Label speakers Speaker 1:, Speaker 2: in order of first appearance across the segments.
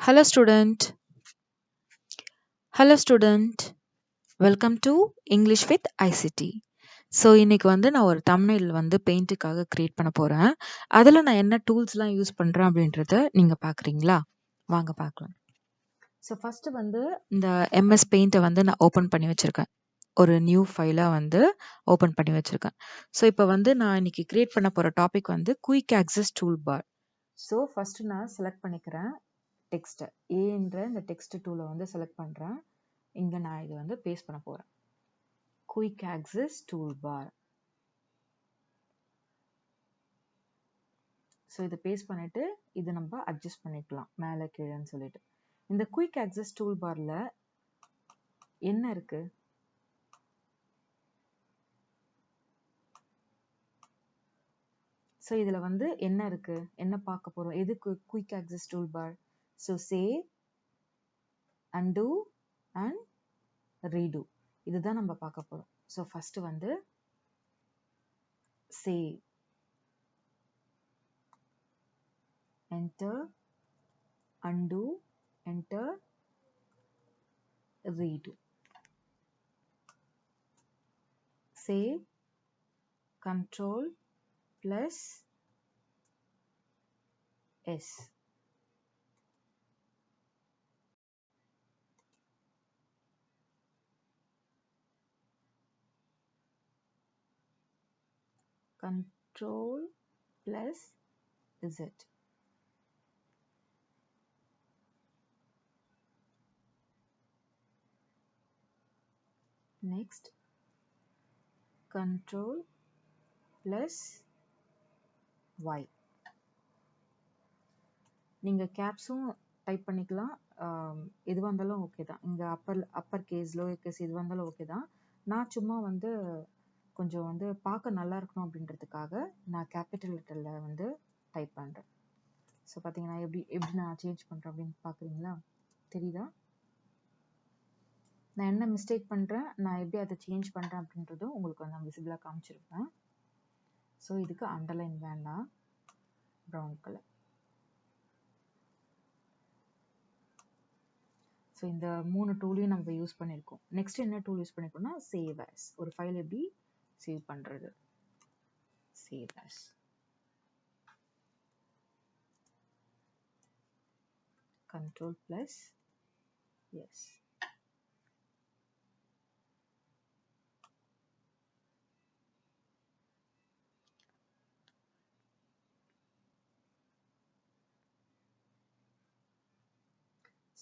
Speaker 1: Hello student. Hello student. Welcome to English with ICT. So இன்னைக்கு நான் ஒரு thumbnail பெயிண்ட்டுக்காக create பண்ண போறேன். அதில் நான் என்ன டூல்ஸ்லாம் யூஸ் பண்ணுறேன் அப்படின்றத நீங்கள் பார்க்குறீங்களா? வாங்க பார்க்கலாம். ஸோ ஃபஸ்ட்டு இந்த MS பெயிண்ட்டை நான் ஓப்பன் பண்ணி வச்சுருக்கேன். ஒரு நியூ ஃபைலாக ஓப்பன் பண்ணி வச்சுருக்கேன். ஸோ இப்போ நான் இன்னைக்கு கிரியேட் பண்ண போகிற topic quick access tool bar. So first நான் செலக்ட் பண்ணிக்கிறேன் டெக்ஸ்ட்டை. ஏன்ற இந்த டெக்ஸ்ட் டூலை செலக்ட் பண்ணுறேன். இங்கே நான் இது பேஸ்ட் பண்ண போகிறேன். Quick access tool bar. So இதை பேஸ்ட் பண்ணிட்டு இது நம்ம அட்ஜஸ்ட் பண்ணிக்கலாம் மேலே கீழேன்னு சொல்லிட்டு. இந்த குயிக் ஆக்சஸ் டூல் பார்ல என்ன இருக்கு? ஸோ இதில் என்ன இருக்கு, என்ன பார்க்க போறோம்? எது quick access tool bar? So say, undo and redo, இதுதான் நம்ம பார்க்க போறோம். So first save, enter, undo, enter, redo. Save, control plus S. Control plus Z. Next, control plus Y. நீங்க கேப்ஸும் டைப் பண்ணிக்கலாம், எதுவாக இருந்தாலும் ஓகே தான். இங்கே அப்பர் கேஸ் லோயர் கேஸ் எதுவாக இருந்தாலும் ஓகே தான். நான் சும்மா கொஞ்சம் பார்க்க நல்லா இருக்கணும் அப்படின்றதுக்காக நான் கேபிட்டல் லெட்டரில் டைப் பண்ணுறேன். ஸோ பார்த்தீங்கன்னா எப்படி நான் சேஞ்ச் பண்ணுறேன் அப்படின்னு பார்க்குறீங்களா? தெரியுதா? நான் என்ன மிஸ்டேக் பண்ணுறேன், நான் எப்படி அதை சேஞ்ச் பண்ணுறேன் அப்படின்றதும் உங்களுக்கு நான் விசிபிளாக காமிச்சிருப்பேன். ஸோ இதுக்கு அண்டர்லைன் வேண்டாம், ப்ரௌன் கலர். ஸோ இந்த 3 டூலையும் நம்ம யூஸ் பண்ணியிருக்கோம். நெக்ஸ்ட் என்ன டூல் யூஸ் பண்ணியிருக்கோம்னா சேவ் ஆஸ். ஒரு ஃபைல் எப்படி சேவ் பண்ணுறது? Save as. Control plus yes.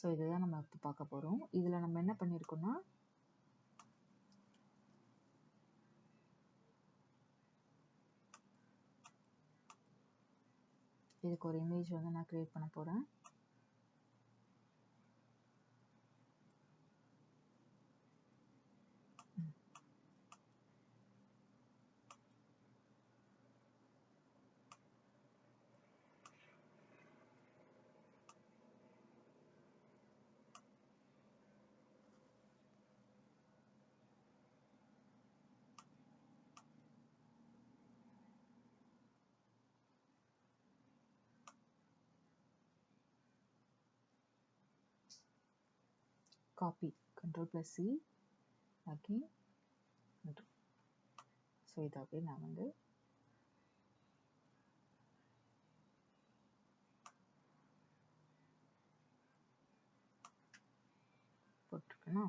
Speaker 1: So இதுதான் நம்ம இப்போ பார்க்க போகிறோம். இதில் நம்ம என்ன பண்ணியிருக்கோம்னா இதுக்கு ஒரு இமேஜ் நான் கிரியேட் பண்ண போகிறேன். Copy, Control plus C, again Control. So இதை அப்படியே நான் போட்டிருக்கேன்னா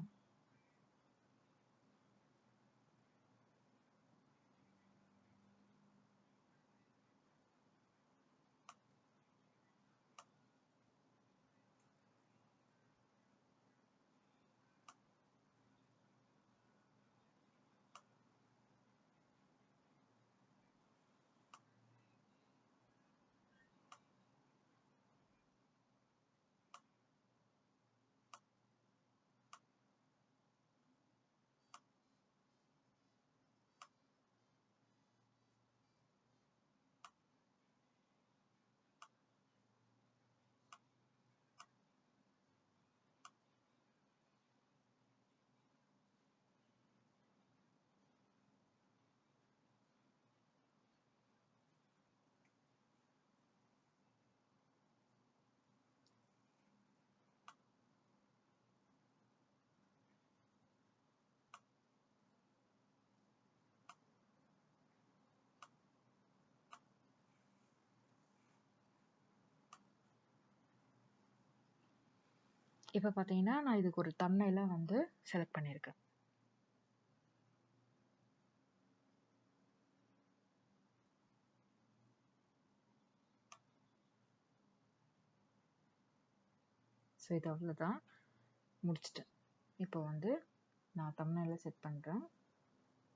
Speaker 1: இப்போ பார்த்தீங்கன்னா நான் இதுக்கு ஒரு தம்ப்நெயிலை வந்து செலக்ட் பண்ணியிருக்கேன். ஸோ இது அவ்வளோதான், முடிச்சிட்டேன். இப்போ வந்து நான் தம்ப்நெயிலை செட் பண்ணுறேன்.